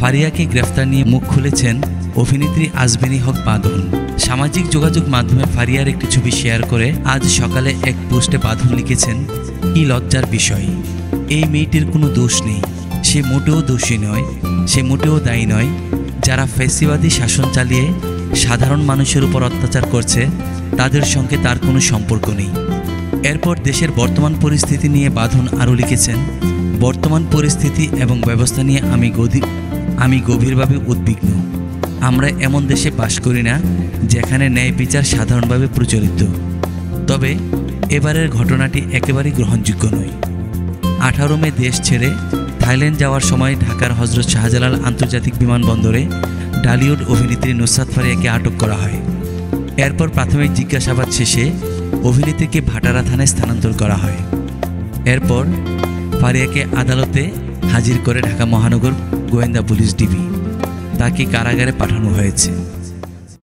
ফারিয়াকে গ্রেফতার নিয়ে মুখ খুলেছেন অভিনেত্রী আজমিনী হক বাঁধন। সামাজিক যোগাযোগ মাধ্যমে ফারিয়ার একটি ছবি শেয়ার করে আজ সকালে এক পোস্টে বাঁধন লিখেছেন, কি লজ্জার বিষয়, এই মেয়েটির কোনো দোষ নেই, সে মোটেও দোষী নয়, সে মোটেও দায়ী নয়। যারা ফ্যাসিবাদী শাসন চালিয়ে সাধারণ মানুষের উপর অত্যাচার করছে তাদের সঙ্গে তার কোনো সম্পর্ক নেই। এরপর দেশের বর্তমান পরিস্থিতি নিয়ে বাঁধন আরও লিখেছেন, বর্তমান পরিস্থিতি এবং ব্যবস্থা নিয়ে আমি গভীরভাবে উদ্বিগ্ন। আমরা এমন দেশে বাস করি না যেখানে ন্যায় বিচার সাধারণভাবে প্রচলিত। তবে এবারের ঘটনাটি একেবারেই গ্রহণযোগ্য নয়। 18 মে দেশ ছেড়ে থাইল্যান্ড যাওয়ার সময় ঢাকার হজরত শাহজালাল আন্তর্জাতিক বিমানবন্দরে ঢালিউড অভিনেত্রী নুসরাত ফারিয়াকে আটক করা হয়। এরপর প্রাথমিক জিজ্ঞাসাবাদ শেষে অভিনেত্রীকে ভাটারা থানায় স্থানান্তর করা হয়। এরপর ফারিয়াকে আদালতে হাজির করে ঢাকা মহানগর গোয়েন্দা পুলিশ ডিবি, তাকে কারাগারে পাঠানো হয়েছে।